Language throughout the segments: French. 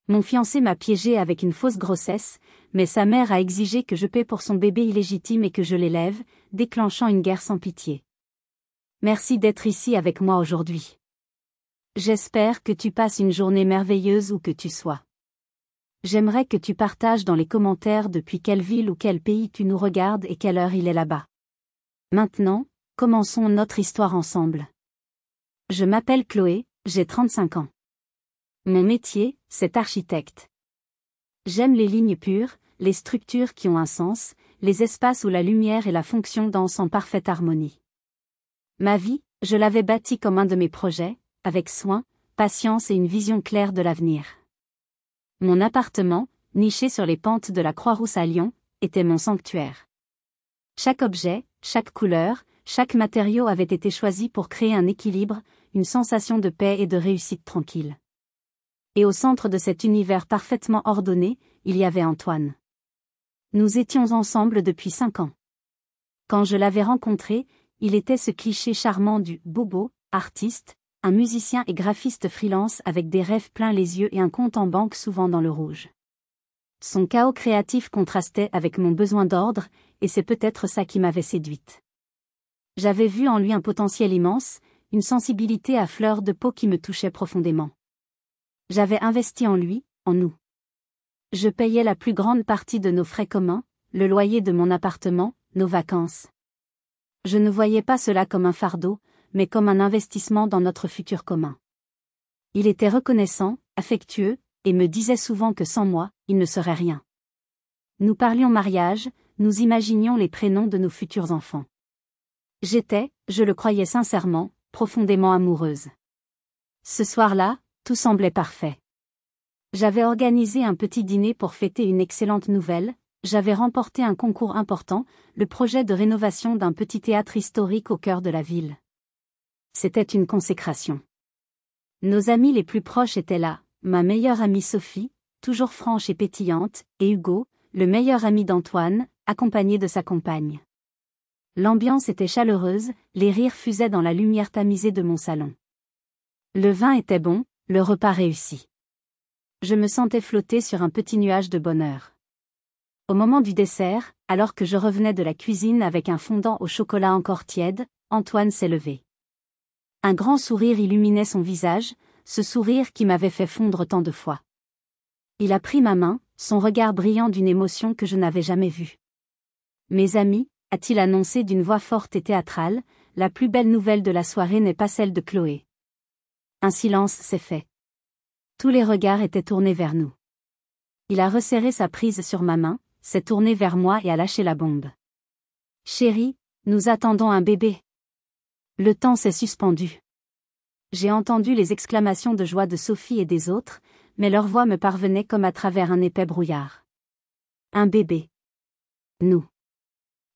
Mon fiancé m'a piégée avec une fausse grossesse, mais sa mère a exigé que je paie pour son bébé illégitime et que je l'élève, déclenchant une guerre sans pitié. Merci d'être ici avec moi aujourd'hui. J'espère que tu passes une journée merveilleuse où que tu sois. J'aimerais que tu partages dans les commentaires depuis quelle ville ou quel pays tu nous regardes et quelle heure il est là-bas. Maintenant, commençons notre histoire ensemble. Je m'appelle Chloé, j'ai 35 ans. Mon métier, c'est architecte. J'aime les lignes pures, les structures qui ont un sens, les espaces où la lumière et la fonction dansent en parfaite harmonie. Ma vie, je l'avais bâtie comme un de mes projets, avec soin, patience et une vision claire de l'avenir. Mon appartement, niché sur les pentes de la Croix-Rousse à Lyon, était mon sanctuaire. Chaque objet, chaque couleur, chaque matériau avait été choisi pour créer un équilibre, une sensation de paix et de réussite tranquille. Et au centre de cet univers parfaitement ordonné, il y avait Antoine. Nous étions ensemble depuis 5 ans. Quand je l'avais rencontré, il était ce cliché charmant du « bobo », artiste, un musicien et graphiste freelance avec des rêves plein les yeux et un compte en banque souvent dans le rouge. Son chaos créatif contrastait avec mon besoin d'ordre, et c'est peut-être ça qui m'avait séduite. J'avais vu en lui un potentiel immense, une sensibilité à fleur de peau qui me touchait profondément. J'avais investi en lui, en nous. Je payais la plus grande partie de nos frais communs, le loyer de mon appartement, nos vacances. Je ne voyais pas cela comme un fardeau, mais comme un investissement dans notre futur commun. Il était reconnaissant, affectueux, et me disait souvent que sans moi, il ne serait rien. Nous parlions mariage, nous imaginions les prénoms de nos futurs enfants. J'étais, je le croyais sincèrement, profondément amoureuse. Ce soir-là, tout semblait parfait. J'avais organisé un petit dîner pour fêter une excellente nouvelle, j'avais remporté un concours important, le projet de rénovation d'un petit théâtre historique au cœur de la ville. C'était une consécration. Nos amis les plus proches étaient là, ma meilleure amie Sophie, toujours franche et pétillante, et Hugo, le meilleur ami d'Antoine, accompagné de sa compagne. L'ambiance était chaleureuse, les rires fusaient dans la lumière tamisée de mon salon. Le vin était bon, le repas réussi. Je me sentais flotter sur un petit nuage de bonheur. Au moment du dessert, alors que je revenais de la cuisine avec un fondant au chocolat encore tiède, Antoine s'est levé. Un grand sourire illuminait son visage, ce sourire qui m'avait fait fondre tant de fois. Il a pris ma main, son regard brillant d'une émotion que je n'avais jamais vue. « Mes amis », a-t-il annoncé d'une voix forte et théâtrale, « la plus belle nouvelle de la soirée n'est pas celle de Chloé. » Un silence s'est fait. Tous les regards étaient tournés vers nous. Il a resserré sa prise sur ma main, s'est tourné vers moi et a lâché la bombe. « Chérie, nous attendons un bébé. » Le temps s'est suspendu. J'ai entendu les exclamations de joie de Sophie et des autres, mais leur voix me parvenait comme à travers un épais brouillard. Un bébé. Nous.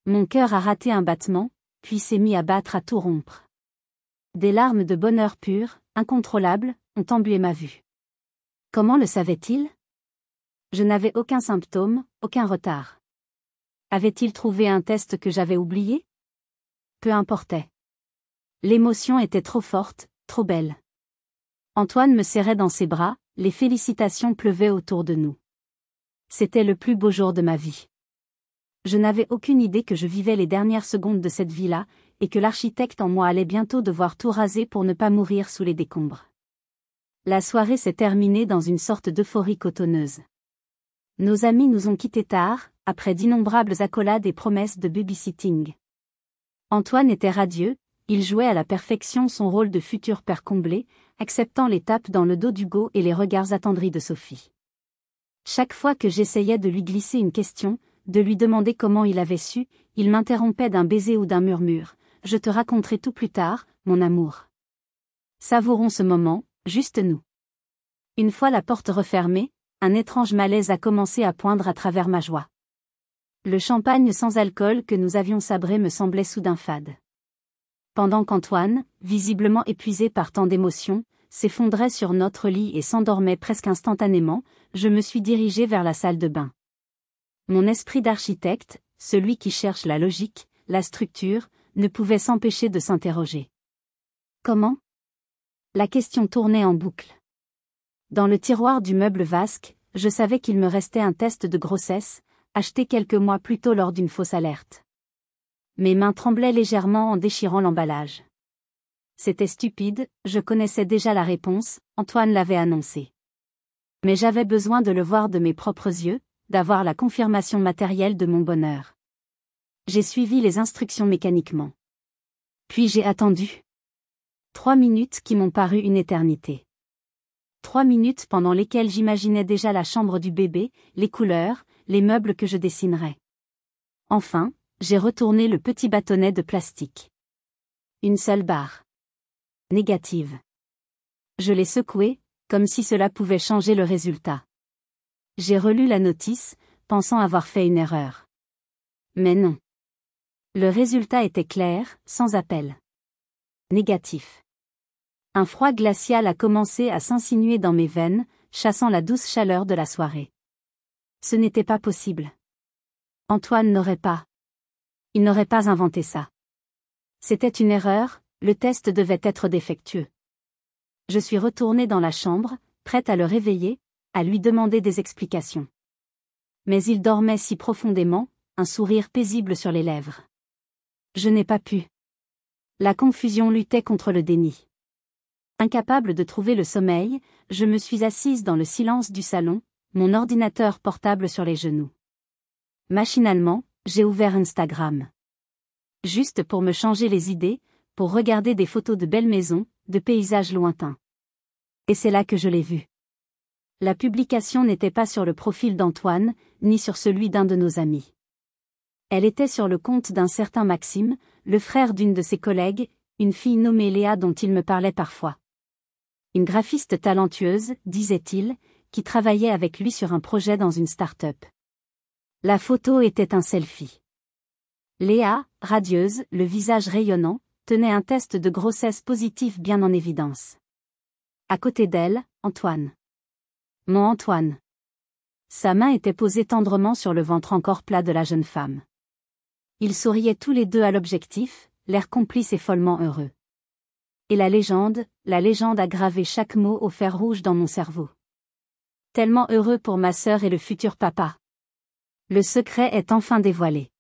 Mon cœur a raté un battement, puis s'est mis à battre à tout rompre. Des larmes de bonheur pur, incontrôlables, ont embué ma vue. Comment le savait-il ? Je n'avais aucun symptôme, aucun retard. Avait-il trouvé un test que j'avais oublié ? Peu importait. L'émotion était trop forte, trop belle. Antoine me serrait dans ses bras, les félicitations pleuvaient autour de nous. C'était le plus beau jour de ma vie. Je n'avais aucune idée que je vivais les dernières secondes de cette vie-là, et que l'architecte en moi allait bientôt devoir tout raser pour ne pas mourir sous les décombres. La soirée s'est terminée dans une sorte d'euphorie cotonneuse. Nos amis nous ont quittés tard, après d'innombrables accolades et promesses de babysitting. Antoine était radieux, il jouait à la perfection son rôle de futur père comblé, acceptant les tapes dans le dos d'Hugo et les regards attendris de Sophie. Chaque fois que j'essayais de lui glisser une question, de lui demander comment il avait su, il m'interrompait d'un baiser ou d'un murmure. « Je te raconterai tout plus tard, mon amour. » Savourons ce moment, juste nous. Une fois la porte refermée, un étrange malaise a commencé à poindre à travers ma joie. Le champagne sans alcool que nous avions sabré me semblait soudain fade. Pendant qu'Antoine, visiblement épuisé par tant d'émotions, s'effondrait sur notre lit et s'endormait presque instantanément, je me suis dirigée vers la salle de bain. Mon esprit d'architecte, celui qui cherche la logique, la structure, ne pouvait s'empêcher de s'interroger. Comment ? La question tournait en boucle. Dans le tiroir du meuble vasque, je savais qu'il me restait un test de grossesse, acheté quelques mois plus tôt lors d'une fausse alerte. Mes mains tremblaient légèrement en déchirant l'emballage. C'était stupide, je connaissais déjà la réponse, Antoine l'avait annoncé. Mais j'avais besoin de le voir de mes propres yeux, d'avoir la confirmation matérielle de mon bonheur. J'ai suivi les instructions mécaniquement. Puis j'ai attendu. 3 minutes qui m'ont paru une éternité. 3 minutes pendant lesquelles j'imaginais déjà la chambre du bébé, les couleurs, les meubles que je dessinerais. Enfin, j'ai retourné le petit bâtonnet de plastique. Une seule barre. Négative. Je l'ai secoué, comme si cela pouvait changer le résultat. J'ai relu la notice, pensant avoir fait une erreur. Mais non. Le résultat était clair, sans appel. Négatif. Un froid glacial a commencé à s'insinuer dans mes veines, chassant la douce chaleur de la soirée. Ce n'était pas possible. Antoine n'aurait pas. Il n'aurait pas inventé ça. C'était une erreur, le test devait être défectueux. Je suis retournée dans la chambre, prête à le réveiller, à lui demander des explications. Mais il dormait si profondément, un sourire paisible sur les lèvres. Je n'ai pas pu. La confusion luttait contre le déni. Incapable de trouver le sommeil, je me suis assise dans le silence du salon, mon ordinateur portable sur les genoux. Machinalement, j'ai ouvert Instagram. Juste pour me changer les idées, pour regarder des photos de belles maisons, de paysages lointains. Et c'est là que je l'ai vue. La publication n'était pas sur le profil d'Antoine, ni sur celui d'un de nos amis. Elle était sur le compte d'un certain Maxime, le frère d'une de ses collègues, une fille nommée Léa dont il me parlait parfois. Une graphiste talentueuse, disait-il, qui travaillait avec lui sur un projet dans une start-up. La photo était un selfie. Léa, radieuse, le visage rayonnant, tenait un test de grossesse positif bien en évidence. À côté d'elle, Antoine. Mon Antoine. Sa main était posée tendrement sur le ventre encore plat de la jeune femme. Ils souriaient tous les deux à l'objectif, l'air complice et follement heureux. Et la légende a gravé chaque mot au fer rouge dans mon cerveau. Tellement heureux pour ma sœur et le futur papa. Le secret est enfin dévoilé.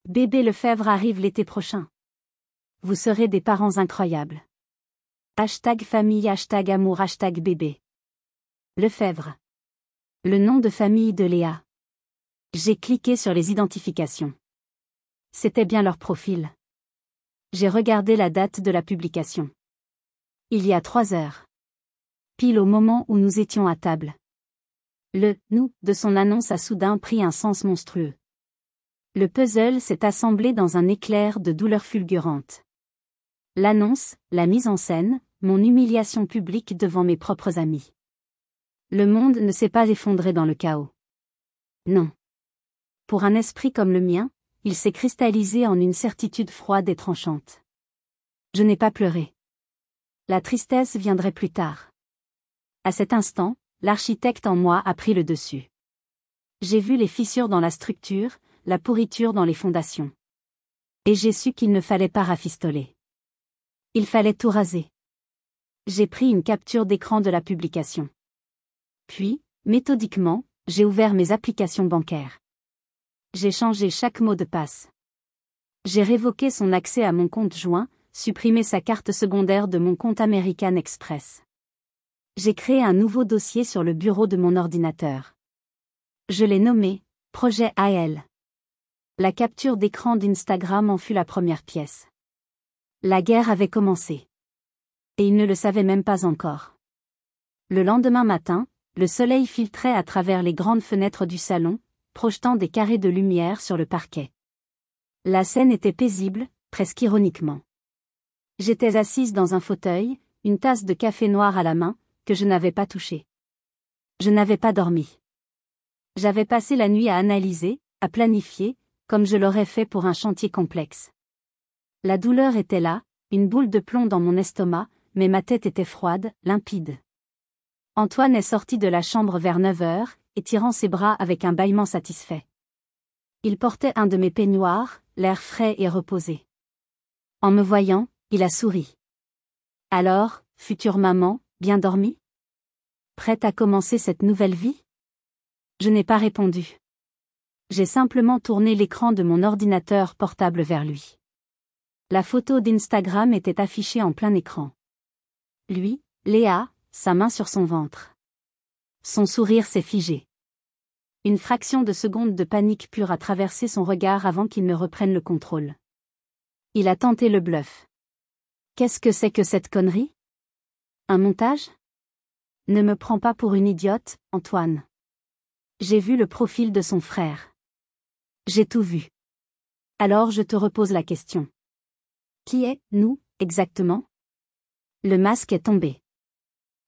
Bébé Lefebvre arrive l'été prochain. Vous serez des parents incroyables. #famille, #amour, #bébé. Lefebvre. Le nom de famille de Léa. J'ai cliqué sur les identifications. C'était bien leur profil. J'ai regardé la date de la publication. Il y a 3 heures. Pile au moment où nous étions à table. Le « nous » de son annonce a soudain pris un sens monstrueux. Le puzzle s'est assemblé dans un éclair de douleur fulgurante. L'annonce, la mise en scène, mon humiliation publique devant mes propres amis. Le monde ne s'est pas effondré dans le chaos. Non. Pour un esprit comme le mien, il s'est cristallisé en une certitude froide et tranchante. Je n'ai pas pleuré. La tristesse viendrait plus tard. À cet instant, l'architecte en moi a pris le dessus. J'ai vu les fissures dans la structure, la pourriture dans les fondations. Et j'ai su qu'il ne fallait pas rafistoler. Il fallait tout raser. J'ai pris une capture d'écran de la publication. Puis, méthodiquement, j'ai ouvert mes applications bancaires. J'ai changé chaque mot de passe. J'ai révoqué son accès à mon compte joint, supprimé sa carte secondaire de mon compte American Express. J'ai créé un nouveau dossier sur le bureau de mon ordinateur. Je l'ai nommé « Projet AL ». La capture d'écran d'Instagram en fut la première pièce. La guerre avait commencé. Et il ne le savait même pas encore. Le lendemain matin, le soleil filtrait à travers les grandes fenêtres du salon, projetant des carrés de lumière sur le parquet. La scène était paisible, presque ironiquement. J'étais assise dans un fauteuil, une tasse de café noir à la main, que je n'avais pas touchée. Je n'avais pas dormi. J'avais passé la nuit à analyser, à planifier, comme je l'aurais fait pour un chantier complexe. La douleur était là, une boule de plomb dans mon estomac, mais ma tête était froide, limpide. Antoine est sorti de la chambre vers 9 heures, étirant ses bras avec un bâillement satisfait. Il portait un de mes peignoirs, l'air frais et reposé. En me voyant, il a souri. Alors, future maman, bien dormi ? Prête à commencer cette nouvelle vie? Je n'ai pas répondu. J'ai simplement tourné l'écran de mon ordinateur portable vers lui. La photo d'Instagram était affichée en plein écran. Lui, Léa, sa main sur son ventre. Son sourire s'est figé. Une fraction de seconde de panique pure a traversé son regard avant qu'il ne reprenne le contrôle. Il a tenté le bluff. Qu'est-ce que c'est que cette connerie? Un montage? Ne me prends pas pour une idiote, Antoine. J'ai vu le profil de son frère. J'ai tout vu. Alors je te repose la question. Qui est, nous, exactement? Le masque est tombé.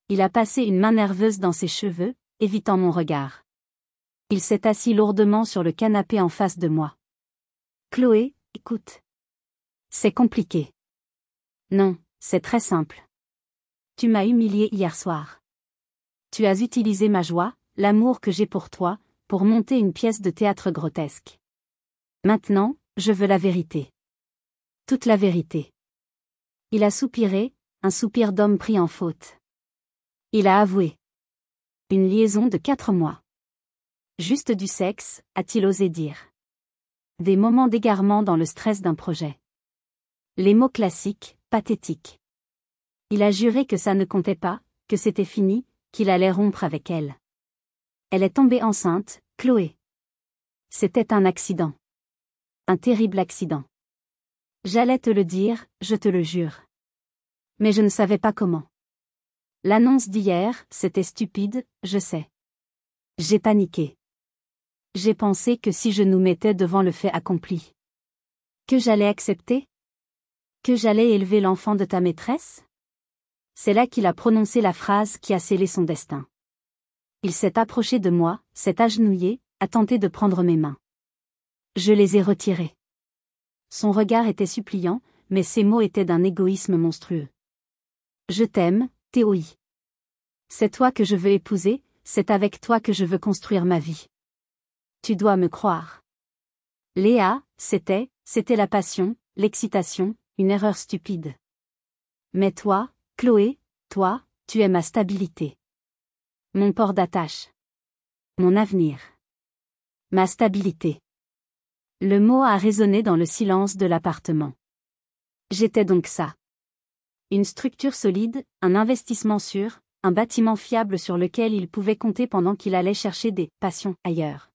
Il a passé une main nerveuse dans ses cheveux, évitant mon regard. Il s'est assis lourdement sur le canapé en face de moi. Chloé, écoute. C'est compliqué. Non, c'est très simple. Tu m'as humiliée hier soir. Tu as utilisé ma joie, l'amour que j'ai pour toi, pour monter une pièce de théâtre grotesque. Maintenant, je veux la vérité. Toute la vérité. Il a soupiré, un soupir d'homme pris en faute. Il a avoué. Une liaison de 4 mois. Juste du sexe, a-t-il osé dire. Des moments d'égarement dans le stress d'un projet. Les mots classiques, pathétiques. Il a juré que ça ne comptait pas, que c'était fini, qu'il allait rompre avec elle. Elle est tombée enceinte, Chloé. C'était un accident. Un terrible accident. J'allais te le dire, je te le jure. Mais je ne savais pas comment. L'annonce d'hier, c'était stupide, je sais. J'ai paniqué. J'ai pensé que si je nous mettais devant le fait accompli, que j'allais accepter? Que j'allais élever l'enfant de ta maîtresse? C'est là qu'il a prononcé la phrase qui a scellé son destin. Il s'est approché de moi, s'est agenouillé, a tenté de prendre mes mains. Je les ai retirées. Son regard était suppliant, mais ses mots étaient d'un égoïsme monstrueux. Je t'aime, Théoï. C'est toi que je veux épouser, c'est avec toi que je veux construire ma vie. Tu dois me croire. Léa, c'était la passion, l'excitation, une erreur stupide. Mais toi, Chloé, toi, tu es ma stabilité. Mon port d'attache. Mon avenir. Ma stabilité. Le mot a résonné dans le silence de l'appartement. J'étais donc ça. Une structure solide, un investissement sûr, un bâtiment fiable sur lequel il pouvait compter pendant qu'il allait chercher des passions ailleurs.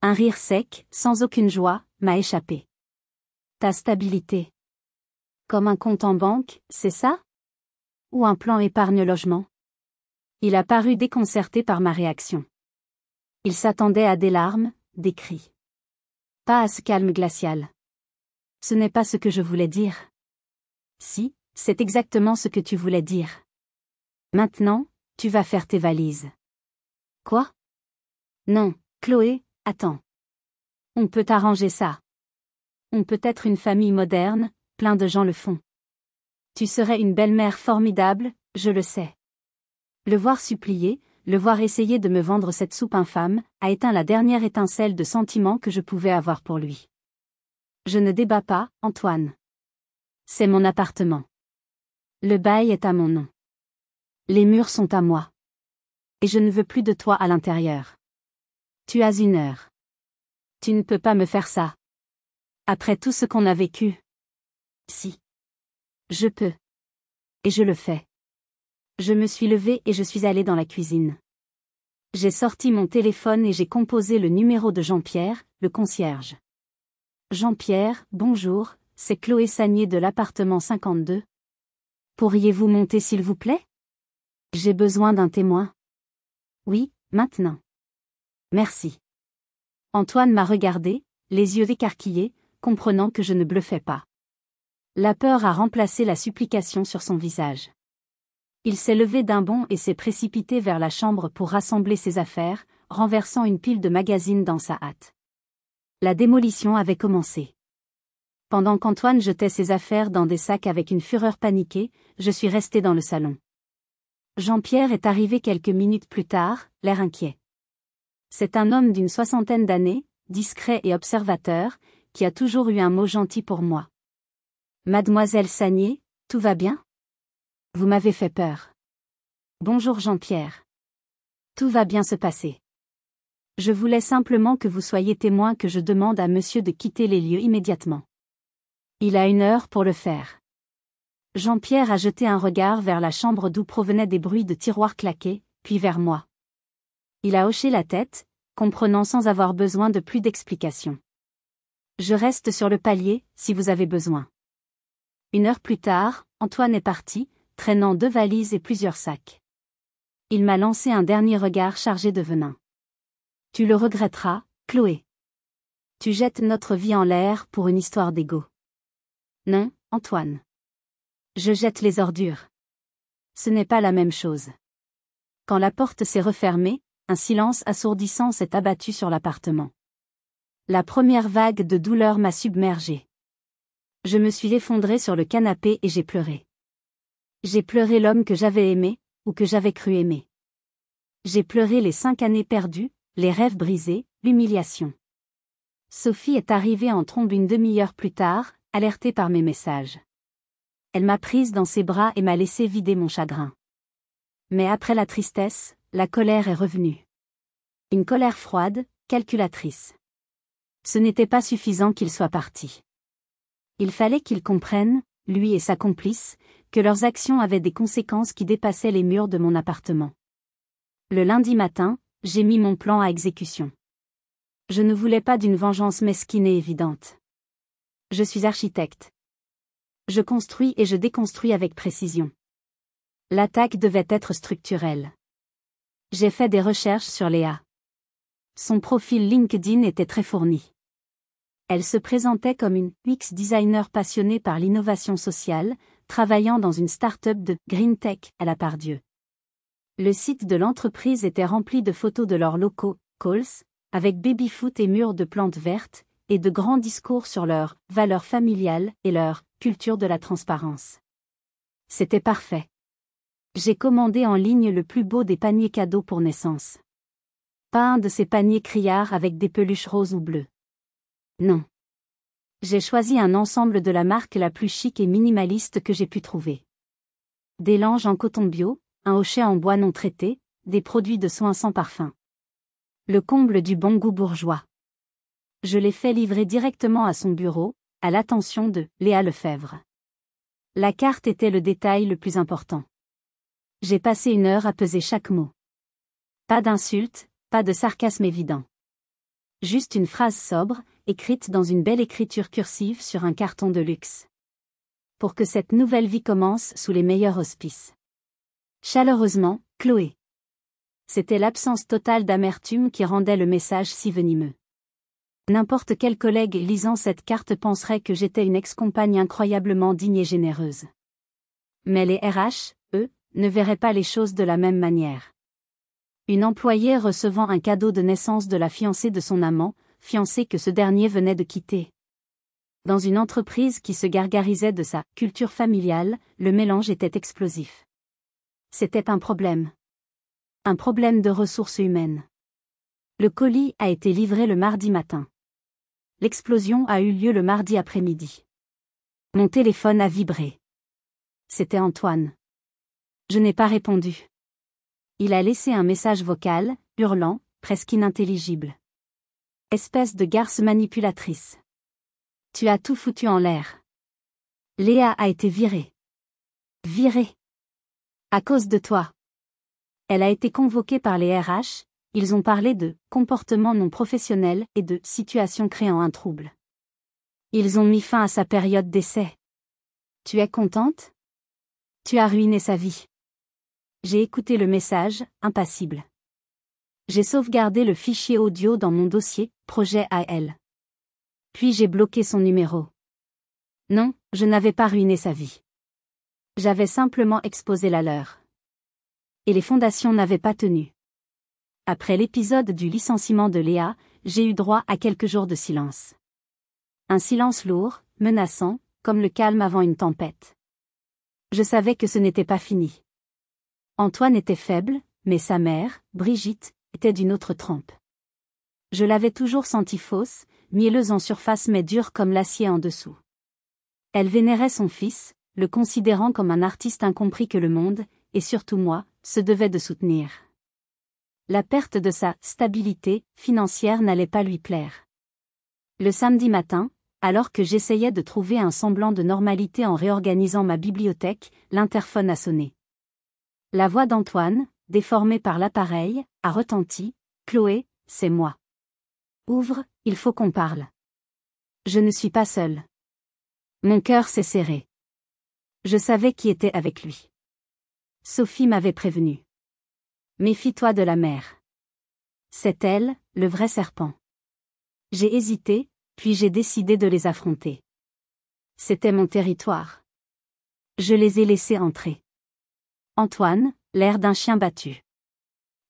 Un rire sec, sans aucune joie, m'a échappé. Ta stabilité. Comme un compte en banque, c'est ça? Ou un plan épargne-logement? Il a paru déconcerté par ma réaction. Il s'attendait à des larmes, des cris. Pas à ce calme glacial. Ce n'est pas ce que je voulais dire. Si, c'est exactement ce que tu voulais dire. Maintenant, tu vas faire tes valises. Quoi? Non, Chloé, attends. On peut arranger ça. On peut être une famille moderne, plein de gens le font. Tu serais une belle-mère formidable, je le sais. Le voir supplier, le voir essayer de me vendre cette soupe infâme, a éteint la dernière étincelle de sentiment que je pouvais avoir pour lui. Je ne débats pas, Antoine. C'est mon appartement. Le bail est à mon nom. Les murs sont à moi. Et je ne veux plus de toi à l'intérieur. Tu as 1 heure. Tu ne peux pas me faire ça. Après tout ce qu'on a vécu. Si. Je peux. Et je le fais. Je me suis levée et je suis allée dans la cuisine. J'ai sorti mon téléphone et j'ai composé le numéro de Jean-Pierre, le concierge. Jean-Pierre, bonjour, c'est Chloé Sagnier de l'appartement 52. Pourriez-vous monter s'il vous plaît? J'ai besoin d'un témoin. Oui, maintenant. Merci. Antoine m'a regardé, les yeux écarquillés, comprenant que je ne bluffais pas. La peur a remplacé la supplication sur son visage. Il s'est levé d'un bond et s'est précipité vers la chambre pour rassembler ses affaires, renversant une pile de magazines dans sa hâte. La démolition avait commencé. Pendant qu'Antoine jetait ses affaires dans des sacs avec une fureur paniquée, je suis restée dans le salon. Jean-Pierre est arrivé quelques minutes plus tard, l'air inquiet. C'est un homme d'une 60aine d'années, discret et observateur, qui a toujours eu un mot gentil pour moi. Mademoiselle Sagnier, tout va bien? Vous m'avez fait peur. Bonjour Jean-Pierre. Tout va bien se passer. Je voulais simplement que vous soyez témoin que je demande à monsieur de quitter les lieux immédiatement. Il a 1 heure pour le faire. Jean-Pierre a jeté un regard vers la chambre d'où provenaient des bruits de tiroirs claqués, puis vers moi. Il a hoché la tête, comprenant sans avoir besoin de plus d'explications. Je reste sur le palier, si vous avez besoin. 1 heure plus tard, Antoine est parti, traînant 2 valises et plusieurs sacs. Il m'a lancé un dernier regard chargé de venin. Tu le regretteras, Chloé. Tu jettes notre vie en l'air pour une histoire d'ego. Non, Antoine. Je jette les ordures. Ce n'est pas la même chose. Quand la porte s'est refermée, un silence assourdissant s'est abattu sur l'appartement. La première vague de douleur m'a submergée. Je me suis effondrée sur le canapé et j'ai pleuré. J'ai pleuré l'homme que j'avais aimé, ou que j'avais cru aimer. J'ai pleuré les 5 années perdues, les rêves brisés, l'humiliation. Sophie est arrivée en trombe une demi-heure plus tard, alertée par mes messages. Elle m'a prise dans ses bras et m'a laissé vider mon chagrin. Mais après la tristesse, la colère est revenue. Une colère froide, calculatrice. Ce n'était pas suffisant qu'il soit parti. Il fallait qu'il comprenne, lui et sa complice, que leurs actions avaient des conséquences qui dépassaient les murs de mon appartement. Le lundi matin, j'ai mis mon plan à exécution. Je ne voulais pas d'une vengeance mesquine et évidente. Je suis architecte. Je construis et je déconstruis avec précision. L'attaque devait être structurelle. J'ai fait des recherches sur Léa. Son profil LinkedIn était très fourni. Elle se présentait comme une UX designer passionnée par l'innovation sociale, travaillant dans une start-up de Green Tech à la Pardieu. Le site de l'entreprise était rempli de photos de leurs locaux, calls, avec baby-foot et murs de plantes vertes, et de grands discours sur leurs valeurs familiales et leur culture de la transparence. C'était parfait. J'ai commandé en ligne le plus beau des paniers cadeaux pour naissance. Pas un de ces paniers criards avec des peluches roses ou bleues. Non. J'ai choisi un ensemble de la marque la plus chic et minimaliste que j'ai pu trouver. Des langes en coton bio, un hochet en bois non traité, des produits de soins sans parfum. Le comble du bon goût bourgeois. Je l'ai fait livrer directement à son bureau, à l'attention de Léa Lefebvre. La carte était le détail le plus important. J'ai passé 1 heure à peser chaque mot. Pas d'insultes, pas de sarcasme évident. Juste une phrase sobre, écrite dans une belle écriture cursive sur un carton de luxe. Pour que cette nouvelle vie commence sous les meilleurs auspices. Chaleureusement, Chloé. C'était l'absence totale d'amertume qui rendait le message si venimeux. N'importe quel collègue lisant cette carte penserait que j'étais une ex-compagne incroyablement digne et généreuse. Mais les RH, eux, ne verraient pas les choses de la même manière. Une employée recevant un cadeau de naissance de la fiancée de son amant, fiancée que ce dernier venait de quitter. Dans une entreprise qui se gargarisait de sa culture familiale, le mélange était explosif. C'était un problème. Un problème de ressources humaines. Le colis a été livré le mardi matin. L'explosion a eu lieu le mardi après-midi. Mon téléphone a vibré. C'était Antoine. Je n'ai pas répondu. Il a laissé un message vocal, hurlant, presque inintelligible. Espèce de garce manipulatrice. Tu as tout foutu en l'air. Léa a été virée. Virée. À cause de toi. Elle a été convoquée par les RH, ils ont parlé de comportement non professionnel et de situation créant un trouble. Ils ont mis fin à sa période d'essai. Tu es contente? Tu as ruiné sa vie. J'ai écouté le message, impassible. J'ai sauvegardé le fichier audio dans mon dossier, projet AL. Puis j'ai bloqué son numéro. Non, je n'avais pas ruiné sa vie. J'avais simplement exposé la leur. Et les fondations n'avaient pas tenu. Après l'épisode du licenciement de Léa, j'ai eu droit à quelques jours de silence. Un silence lourd, menaçant, comme le calme avant une tempête. Je savais que ce n'était pas fini. Antoine était faible, mais sa mère, Brigitte, était d'une autre trempe. Je l'avais toujours sentie fausse, mielleuse en surface mais dure comme l'acier en dessous. Elle vénérait son fils, le considérant comme un artiste incompris que le monde, et surtout moi, se devait de soutenir. La perte de sa stabilité financière n'allait pas lui plaire. Le samedi matin, alors que j'essayais de trouver un semblant de normalité en réorganisant ma bibliothèque, l'interphone a sonné. La voix d'Antoine, déformée par l'appareil, a retenti. « Chloé, c'est moi. Ouvre, il faut qu'on parle. Je ne suis pas seule. » Mon cœur s'est serré. Je savais qui était avec lui. Sophie m'avait prévenu. Méfie-toi de la mère. C'est elle, le vrai serpent. J'ai hésité, puis j'ai décidé de les affronter. C'était mon territoire. Je les ai laissés entrer. Antoine, l'air d'un chien battu.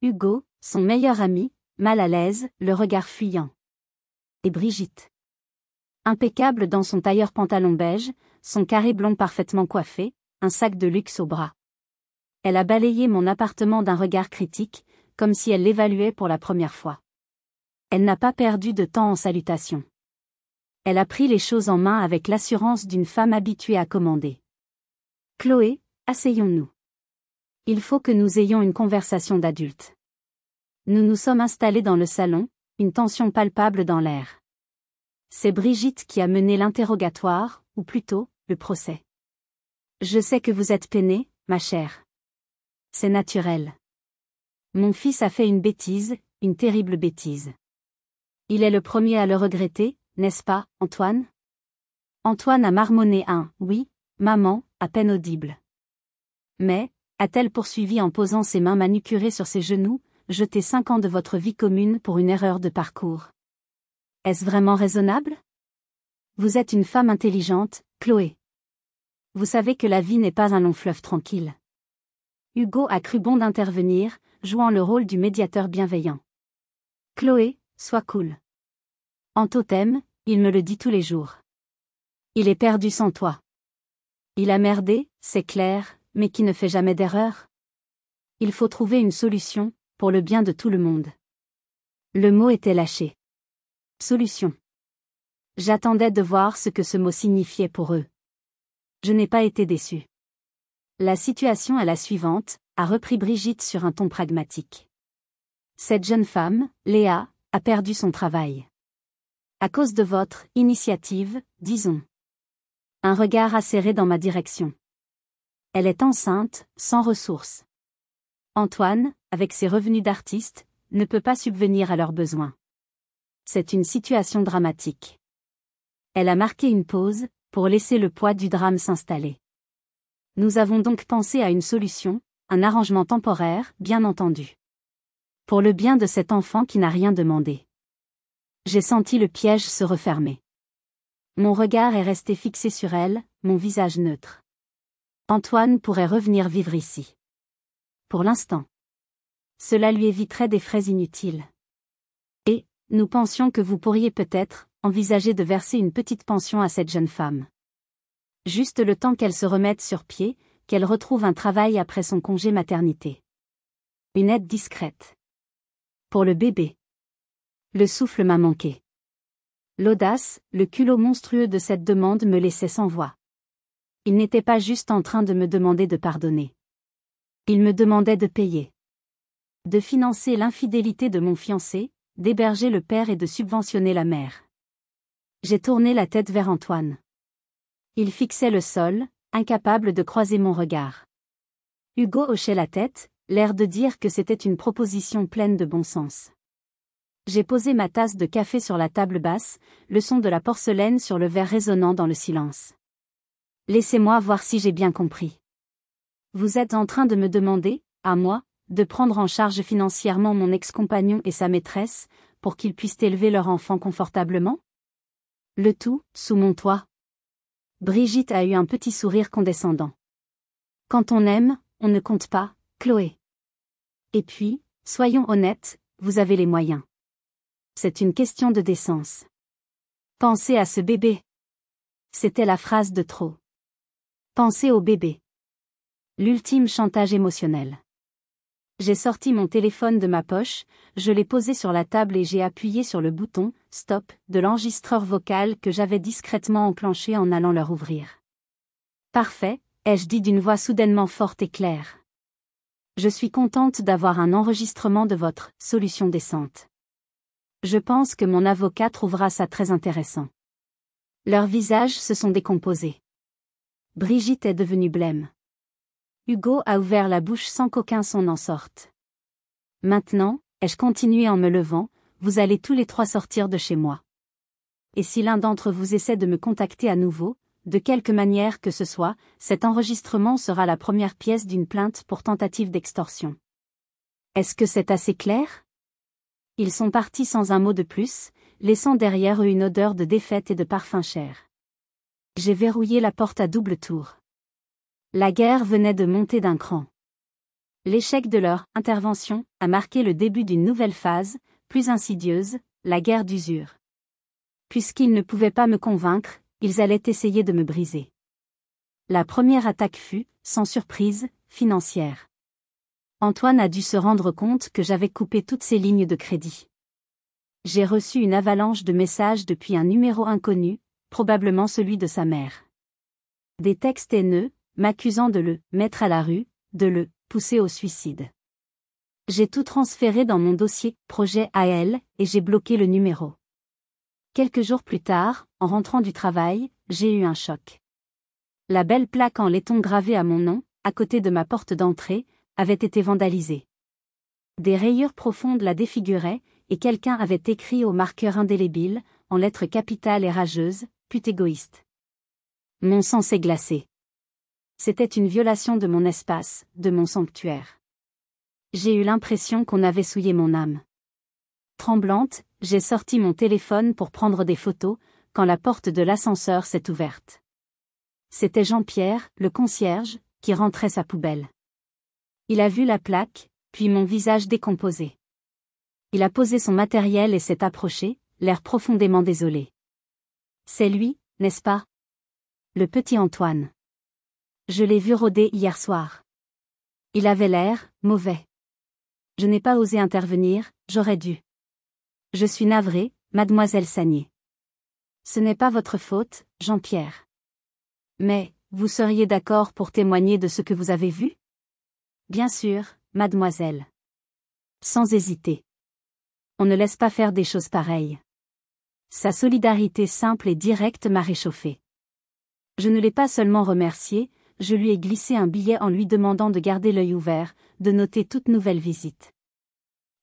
Hugo, son meilleur ami, mal à l'aise, le regard fuyant. Et Brigitte. Impeccable dans son tailleur pantalon beige, son carré blond parfaitement coiffé, un sac de luxe au bras. Elle a balayé mon appartement d'un regard critique, comme si elle l'évaluait pour la première fois. Elle n'a pas perdu de temps en salutations. Elle a pris les choses en main avec l'assurance d'une femme habituée à commander. « Chloé, asseyons-nous. Il faut que nous ayons une conversation d'adultes. » Nous nous sommes installés dans le salon, une tension palpable dans l'air. C'est Brigitte qui a mené l'interrogatoire, ou plutôt, le procès. « Je sais que vous êtes peinée, ma chère. C'est naturel. Mon fils a fait une bêtise, une terrible bêtise. Il est le premier à le regretter, n'est-ce pas, Antoine ? » Antoine a marmonné un « oui, maman », à peine audible. Mais, a-t-elle poursuivi en posant ses mains manucurées sur ses genoux, jeter 5 ans de votre vie commune pour une erreur de parcours. Est-ce vraiment raisonnable ? Vous êtes une femme intelligente, Chloé. Vous savez que la vie n'est pas un long fleuve tranquille. Hugo a cru bon d'intervenir, jouant le rôle du médiateur bienveillant. Chloé, sois cool. Anto t'aime, il me le dit tous les jours. Il est perdu sans toi. Il a merdé, c'est clair, mais qui ne fait jamais d'erreur ? Il faut trouver une solution, pour le bien de tout le monde. Le mot était lâché. Solution. J'attendais de voir ce que ce mot signifiait pour eux. Je n'ai pas été déçue. La situation est la suivante, a repris Brigitte sur un ton pragmatique. Cette jeune femme, Léa, a perdu son travail. À cause de votre initiative, disons. Un regard acéré dans ma direction. Elle est enceinte, sans ressources. Antoine, avec ses revenus d'artiste, ne peut pas subvenir à leurs besoins. C'est une situation dramatique. Elle a marqué une pause, pour laisser le poids du drame s'installer. Nous avons donc pensé à une solution, un arrangement temporaire, bien entendu. Pour le bien de cet enfant qui n'a rien demandé. J'ai senti le piège se refermer. Mon regard est resté fixé sur elle, mon visage neutre. Antoine pourrait revenir vivre ici. Pour l'instant. Cela lui éviterait des frais inutiles. Et, nous pensions que vous pourriez peut-être envisager de verser une petite pension à cette jeune femme. Juste le temps qu'elle se remette sur pied, qu'elle retrouve un travail après son congé maternité. Une aide discrète. Pour le bébé. Le souffle m'a manqué. L'audace, le culot monstrueux de cette demande me laissait sans voix. Il n'était pas juste en train de me demander de pardonner. Il me demandait de payer. De financer l'infidélité de mon fiancé, d'héberger le père et de subventionner la mère. J'ai tourné la tête vers Antoine. Il fixait le sol, incapable de croiser mon regard. Hugo hochait la tête, l'air de dire que c'était une proposition pleine de bon sens. J'ai posé ma tasse de café sur la table basse, le son de la porcelaine sur le verre résonnant dans le silence. Laissez-moi voir si j'ai bien compris. Vous êtes en train de me demander, à moi, de prendre en charge financièrement mon ex-compagnon et sa maîtresse, pour qu'ils puissent élever leur enfant confortablement ? Le tout, sous mon toit. Brigitte a eu un petit sourire condescendant. Quand on aime, on ne compte pas, Chloé. Et puis, soyons honnêtes, vous avez les moyens. C'est une question de décence. Pensez à ce bébé. C'était la phrase de trop. Pensez au bébé. L'ultime chantage émotionnel. J'ai sorti mon téléphone de ma poche, je l'ai posé sur la table et j'ai appuyé sur le bouton « Stop » de l'enregistreur vocal que j'avais discrètement enclenché en allant leur ouvrir. « Parfait », ai-je dit d'une voix soudainement forte et claire. Je suis contente d'avoir un enregistrement de votre solution décente. Je pense que mon avocat trouvera ça très intéressant. Leurs visages se sont décomposés. Brigitte est devenue blême. Hugo a ouvert la bouche sans qu'aucun son n'en sorte. Maintenant, ai-je continué en me levant, vous allez tous les trois sortir de chez moi. Et si l'un d'entre vous essaie de me contacter à nouveau, de quelque manière que ce soit, cet enregistrement sera la première pièce d'une plainte pour tentative d'extorsion. Est-ce que c'est assez clair? Ils sont partis sans un mot de plus, laissant derrière eux une odeur de défaite et de parfum cher. J'ai verrouillé la porte à double tour. La guerre venait de monter d'un cran. L'échec de leur intervention a marqué le début d'une nouvelle phase, plus insidieuse, la guerre d'usure. Puisqu'ils ne pouvaient pas me convaincre, ils allaient essayer de me briser. La première attaque fut, sans surprise, financière. Antoine a dû se rendre compte que j'avais coupé toutes ses lignes de crédit. J'ai reçu une avalanche de messages depuis un numéro inconnu, probablement celui de sa mère. Des textes haineux, m'accusant de le mettre à la rue, de le pousser au suicide. J'ai tout transféré dans mon dossier projet AL et j'ai bloqué le numéro. Quelques jours plus tard, en rentrant du travail, j'ai eu un choc. La belle plaque en laiton gravée à mon nom, à côté de ma porte d'entrée, avait été vandalisée. Des rayures profondes la défiguraient, et quelqu'un avait écrit au marqueur indélébile, en lettres capitales et rageuses, pute égoïste. Mon sang s'est glacé. C'était une violation de mon espace, de mon sanctuaire. J'ai eu l'impression qu'on avait souillé mon âme. Tremblante, j'ai sorti mon téléphone pour prendre des photos, quand la porte de l'ascenseur s'est ouverte. C'était Jean-Pierre, le concierge, qui rentrait sa poubelle. Il a vu la plaque, puis mon visage décomposé. Il a posé son matériel et s'est approché, l'air profondément désolé. C'est lui, n'est-ce pas? Le petit Antoine. Je l'ai vu rôder hier soir. Il avait l'air mauvais. Je n'ai pas osé intervenir, j'aurais dû. Je suis navrée, mademoiselle Sagnier. Ce n'est pas votre faute, Jean-Pierre. Mais, vous seriez d'accord pour témoigner de ce que vous avez vu? Bien sûr, mademoiselle. Sans hésiter. On ne laisse pas faire des choses pareilles. Sa solidarité simple et directe m'a réchauffée. Je ne l'ai pas seulement remercié, je lui ai glissé un billet en lui demandant de garder l'œil ouvert, de noter toute nouvelle visite.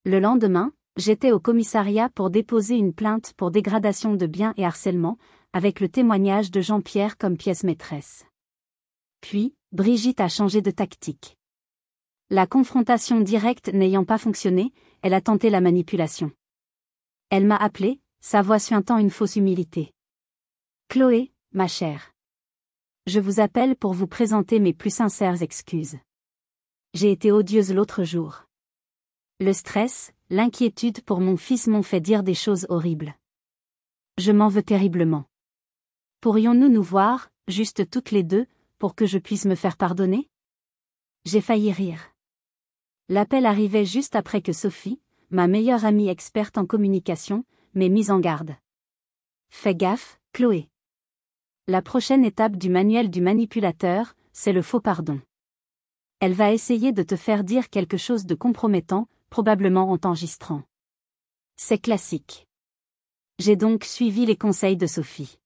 Le lendemain, j'étais au commissariat pour déposer une plainte pour dégradation de biens et harcèlement, avec le témoignage de Jean-Pierre comme pièce maîtresse. Puis, Brigitte a changé de tactique. La confrontation directe n'ayant pas fonctionné, elle a tenté la manipulation. Elle m'a appelé, sa voix suintant une fausse humilité. Chloé, ma chère. Je vous appelle pour vous présenter mes plus sincères excuses. J'ai été odieuse l'autre jour. Le stress, l'inquiétude pour mon fils m'ont fait dire des choses horribles. Je m'en veux terriblement. Pourrions-nous nous voir, juste toutes les deux, pour que je puisse me faire pardonner? J'ai failli rire. L'appel arrivait juste après que Sophie, ma meilleure amie experte en communication, m'ait mise en garde. Fais gaffe, Chloé. La prochaine étape du manuel du manipulateur, c'est le faux pardon. Elle va essayer de te faire dire quelque chose de compromettant, probablement en t'enregistrant. C'est classique. J'ai donc suivi les conseils de Sophie.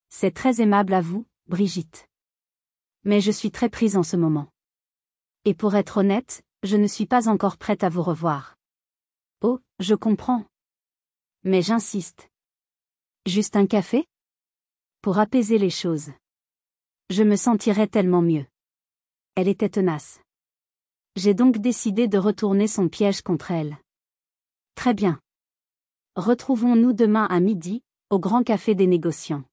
C'est très aimable à vous, Brigitte. Mais je suis très prise en ce moment. Et pour être honnête, je ne suis pas encore prête à vous revoir. Oh, je comprends. Mais j'insiste. Juste un café? Pour apaiser les choses. Je me sentirais tellement mieux. Elle était tenace. J'ai donc décidé de retourner son piège contre elle. Très bien. Retrouvons-nous demain à midi, au Grand Café des Négociants.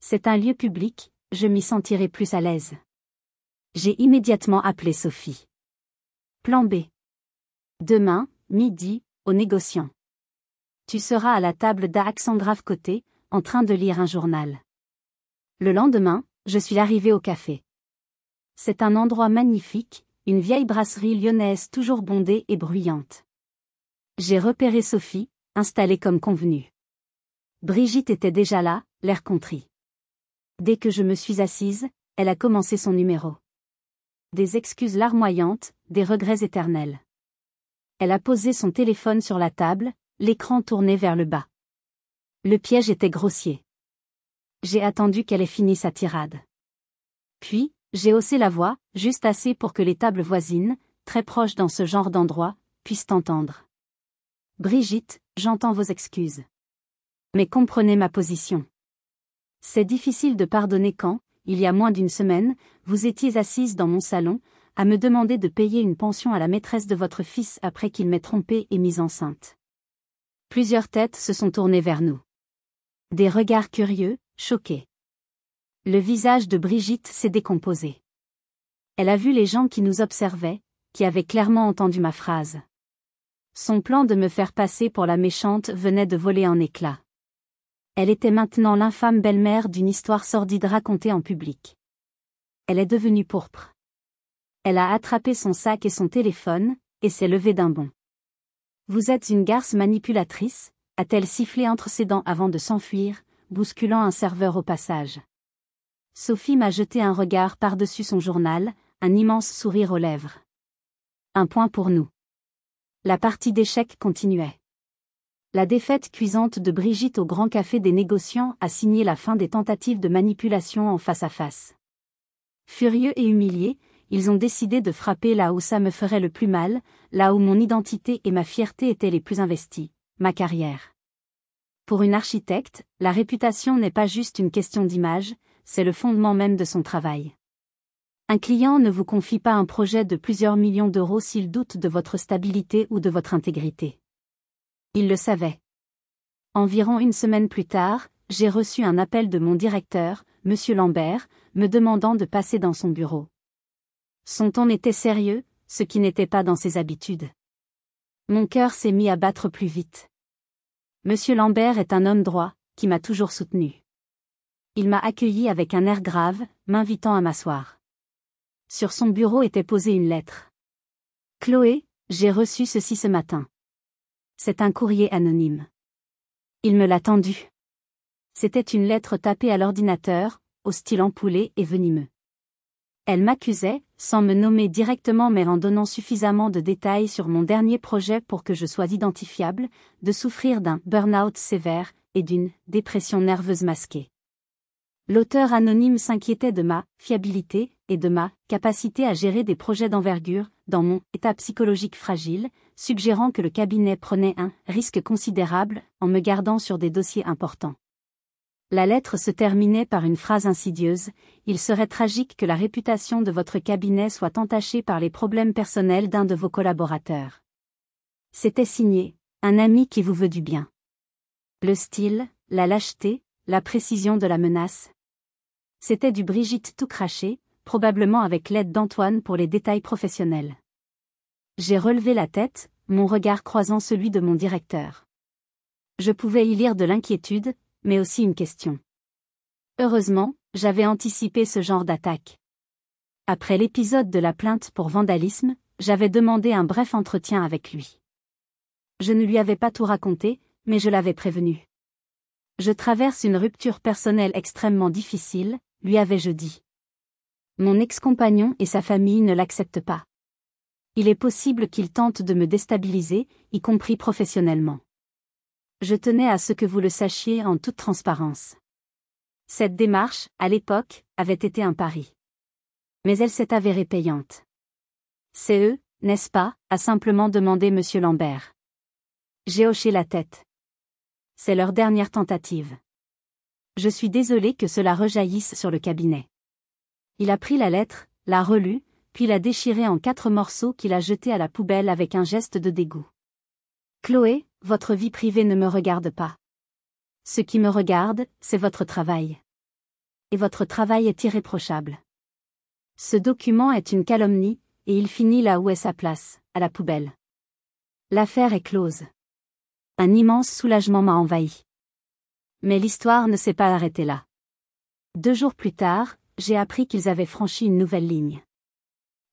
C'est un lieu public, je m'y sentirai plus à l'aise. J'ai immédiatement appelé Sophie. Plan B. Demain, midi, aux Négociants. Tu seras à la table d'accent grave côté, en train de lire un journal. Le lendemain, je suis arrivée au café. C'est un endroit magnifique, une vieille brasserie lyonnaise toujours bondée et bruyante. J'ai repéré Sophie, installée comme convenu. Brigitte était déjà là, l'air contrit. Dès que je me suis assise, elle a commencé son numéro. Des excuses larmoyantes, des regrets éternels. Elle a posé son téléphone sur la table, l'écran tourné vers le bas. Le piège était grossier. J'ai attendu qu'elle ait fini sa tirade. Puis, j'ai haussé la voix, juste assez pour que les tables voisines, très proches dans ce genre d'endroit, puissent entendre. Brigitte, j'entends vos excuses. Mais comprenez ma position. C'est difficile de pardonner quand, il y a moins d'une semaine, vous étiez assise dans mon salon, à me demander de payer une pension à la maîtresse de votre fils après qu'il m'ait trompée et mise enceinte. Plusieurs têtes se sont tournées vers nous. Des regards curieux, choqués. Le visage de Brigitte s'est décomposé. Elle a vu les gens qui nous observaient, qui avaient clairement entendu ma phrase. Son plan de me faire passer pour la méchante venait de voler en éclats. Elle était maintenant l'infâme belle-mère d'une histoire sordide racontée en public. Elle est devenue pourpre. Elle a attrapé son sac et son téléphone, et s'est levée d'un bond. « Vous êtes une garce manipulatrice », a-t-elle sifflé entre ses dents avant de s'enfuir, bousculant un serveur au passage. Sophie m'a jeté un regard par-dessus son journal, un immense sourire aux lèvres. Un point pour nous. La partie d'échecs continuait. La défaite cuisante de Brigitte au Grand Café des négociants a signé la fin des tentatives de manipulation en face à face. Furieux et humiliés, ils ont décidé de frapper là où ça me ferait le plus mal, là où mon identité et ma fierté étaient les plus investies, ma carrière. Pour une architecte, la réputation n'est pas juste une question d'image, c'est le fondement même de son travail. Un client ne vous confie pas un projet de plusieurs millions d'euros s'il doute de votre stabilité ou de votre intégrité. Il le savait. Environ une semaine plus tard, j'ai reçu un appel de mon directeur, M. Lambert, me demandant de passer dans son bureau. Son ton était sérieux, ce qui n'était pas dans ses habitudes. Mon cœur s'est mis à battre plus vite. M. Lambert est un homme droit, qui m'a toujours soutenu. Il m'a accueilli avec un air grave, m'invitant à m'asseoir. Sur son bureau était posée une lettre. « Chloé, j'ai reçu ceci ce matin. C'est un courrier anonyme. » Il me l'a tendu. C'était une lettre tapée à l'ordinateur, au style ampoulé et venimeux. Elle m'accusait, sans me nommer directement mais en donnant suffisamment de détails sur mon dernier projet pour que je sois identifiable, de souffrir d'un burn-out sévère et d'une dépression nerveuse masquée. L'auteur anonyme s'inquiétait de ma fiabilité et de ma capacité à gérer des projets d'envergure dans mon état psychologique fragile, suggérant que le cabinet prenait un risque considérable en me gardant sur des dossiers importants. La lettre se terminait par une phrase insidieuse : « Il serait tragique que la réputation de votre cabinet soit entachée par les problèmes personnels d'un de vos collaborateurs. » C'était signé « Un ami qui vous veut du bien ». Le style, la lâcheté, la précision de la menace. C'était du Brigitte tout craché, probablement avec l'aide d'Antoine pour les détails professionnels. J'ai relevé la tête, mon regard croisant celui de mon directeur. Je pouvais y lire de l'inquiétude, mais aussi une question. Heureusement, j'avais anticipé ce genre d'attaque. Après l'épisode de la plainte pour vandalisme, j'avais demandé un bref entretien avec lui. Je ne lui avais pas tout raconté, mais je l'avais prévenu. Je traverse une rupture personnelle extrêmement difficile, lui avais-je dit. Mon ex-compagnon et sa famille ne l'acceptent pas. Il est possible qu'il tente de me déstabiliser, y compris professionnellement. Je tenais à ce que vous le sachiez en toute transparence. Cette démarche, à l'époque, avait été un pari. Mais elle s'est avérée payante. C'est eux, n'est-ce pas, a simplement demandé M. Lambert. J'ai hoché la tête. C'est leur dernière tentative. Je suis désolé que cela rejaillisse sur le cabinet. Il a pris la lettre, l'a relue, puis l'a déchirée en 4 morceaux qu'il a jetés à la poubelle avec un geste de dégoût. Chloé, votre vie privée ne me regarde pas. Ce qui me regarde, c'est votre travail. Et votre travail est irréprochable. Ce document est une calomnie, et il finit là où est sa place, à la poubelle. L'affaire est close. Un immense soulagement m'a envahi. Mais l'histoire ne s'est pas arrêtée là. 2 jours plus tard, j'ai appris qu'ils avaient franchi une nouvelle ligne.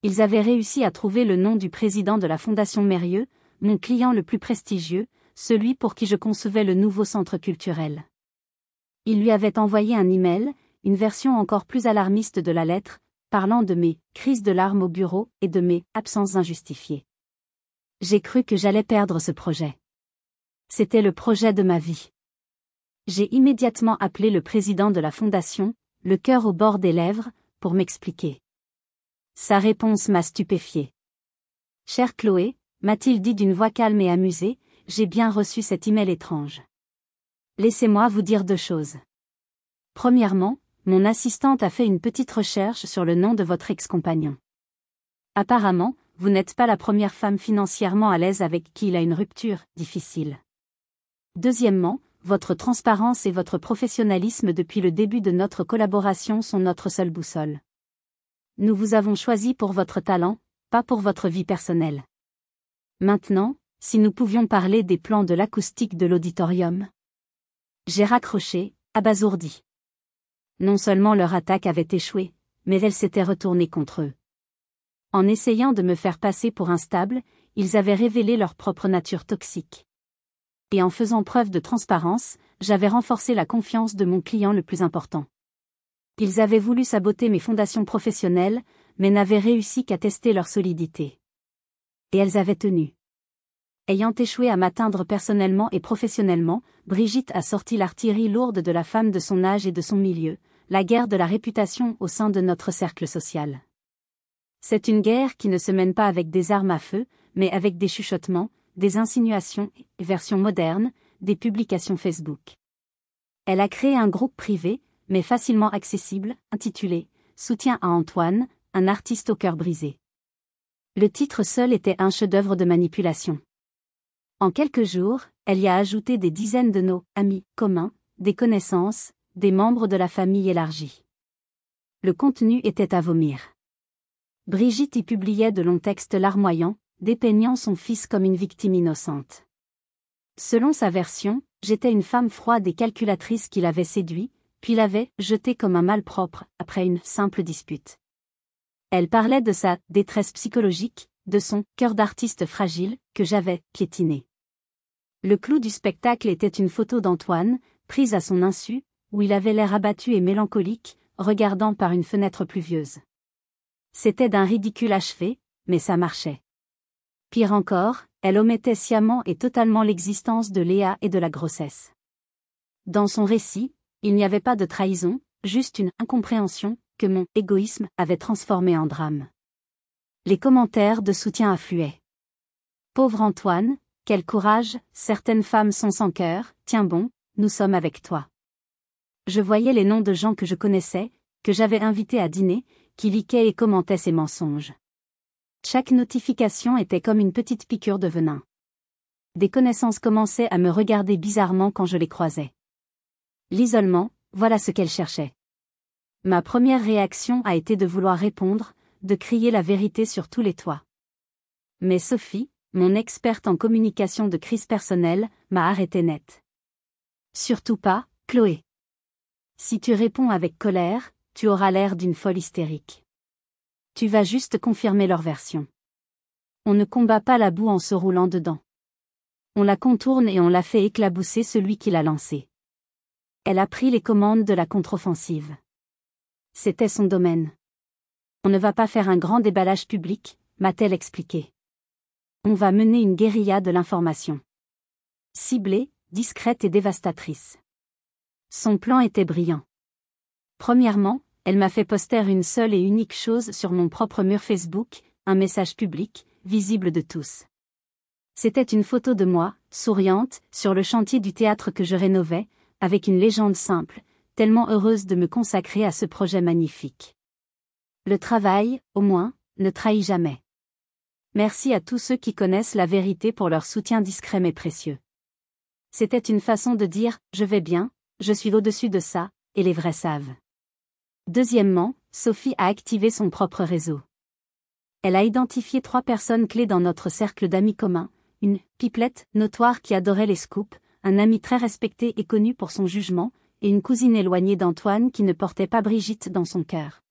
Ils avaient réussi à trouver le nom du président de la Fondation Mérieux, mon client le plus prestigieux, celui pour qui je concevais le nouveau centre culturel. Ils lui avaient envoyé un email, une version encore plus alarmiste de la lettre, parlant de mes crises de larmes au bureau et de mes absences injustifiées. J'ai cru que j'allais perdre ce projet. C'était le projet de ma vie. J'ai immédiatement appelé le président de la fondation, le cœur au bord des lèvres, pour m'expliquer. Sa réponse m'a stupéfiée. « Chère Chloé », m'a-t-il dit d'une voix calme et amusée, « j'ai bien reçu cet email étrange. Laissez-moi vous dire 2 choses. Premièrement, mon assistante a fait une petite recherche sur le nom de votre ex-compagnon. Apparemment, vous n'êtes pas la première femme financièrement à l'aise avec qui il a une rupture difficile. Deuxièmement, votre transparence et votre professionnalisme depuis le début de notre collaboration sont notre seule boussole. Nous vous avons choisi pour votre talent, pas pour votre vie personnelle. Maintenant, si nous pouvions parler des plans de l'acoustique de l'auditorium. » J'ai raccroché, abasourdi. Non seulement leur attaque avait échoué, mais elle s'était retournée contre eux. En essayant de me faire passer pour instable, ils avaient révélé leur propre nature toxique. Et en faisant preuve de transparence, j'avais renforcé la confiance de mon client le plus important. Ils avaient voulu saboter mes fondations professionnelles, mais n'avaient réussi qu'à tester leur solidité. Et elles avaient tenu. Ayant échoué à m'atteindre personnellement et professionnellement, Brigitte a sorti l'artillerie lourde de la femme de son âge et de son milieu, la guerre de la réputation au sein de notre cercle social. C'est une guerre qui ne se mène pas avec des armes à feu, mais avec des chuchotements, des insinuations, versions modernes, des publications Facebook. Elle a créé un groupe privé, mais facilement accessible, intitulé « Soutien à Antoine, un artiste au cœur brisé ». Le titre seul était un chef-d'œuvre de manipulation. En quelques jours, elle y a ajouté des dizaines de nos amis communs, des connaissances, des membres de la famille élargie. Le contenu était à vomir. Brigitte y publiait de longs textes larmoyants, dépeignant son fils comme une victime innocente. Selon sa version, j'étais une femme froide et calculatrice qui l'avait séduit, puis l'avait jeté comme un malpropre après une simple dispute. Elle parlait de sa détresse psychologique, de son cœur d'artiste fragile, que j'avais piétiné. Le clou du spectacle était une photo d'Antoine, prise à son insu, où il avait l'air abattu et mélancolique, regardant par une fenêtre pluvieuse. C'était d'un ridicule achevé, mais ça marchait. Pire encore, elle omettait sciemment et totalement l'existence de Léa et de la grossesse. Dans son récit, il n'y avait pas de trahison, juste une incompréhension, que mon égoïsme avait transformée en drame. Les commentaires de soutien affluaient. Pauvre Antoine, quel courage, certaines femmes sont sans cœur, tiens bon, nous sommes avec toi. Je voyais les noms de gens que je connaissais, que j'avais invités à dîner, qui liquaient et commentaient ces mensonges. Chaque notification était comme une petite piqûre de venin. Des connaissances commençaient à me regarder bizarrement quand je les croisais. L'isolement, voilà ce qu'elles cherchaient. Ma première réaction a été de vouloir répondre, de crier la vérité sur tous les toits. Mais Sophie, mon experte en communication de crise personnelle, m'a arrêté net. Surtout pas, Chloé. Si tu réponds avec colère, tu auras l'air d'une folle hystérique. Tu vas juste confirmer leur version. On ne combat pas la boue en se roulant dedans. On la contourne et on la fait éclabousser celui qui l'a lancée. Elle a pris les commandes de la contre-offensive. C'était son domaine. On ne va pas faire un grand déballage public, m'a-t-elle expliqué. On va mener une guérilla de l'information. Ciblée, discrète et dévastatrice. Son plan était brillant. Premièrement, elle m'a fait poster une seule et unique chose sur mon propre mur Facebook, un message public, visible de tous. C'était une photo de moi, souriante, sur le chantier du théâtre que je rénovais, avec une légende simple, tellement heureuse de me consacrer à ce projet magnifique. Le travail, au moins, ne trahit jamais. Merci à tous ceux qui connaissent la vérité pour leur soutien discret mais précieux. C'était une façon de dire « je vais bien, je suis au-dessus de ça », et les vrais savent. Deuxièmement, Sophie a activé son propre réseau. Elle a identifié 3 personnes clés dans notre cercle d'amis communs, une pipelette notoire qui adorait les scoops, un ami très respecté et connu pour son jugement, et une cousine éloignée d'Antoine qui ne portait pas Brigitte dans son cœur.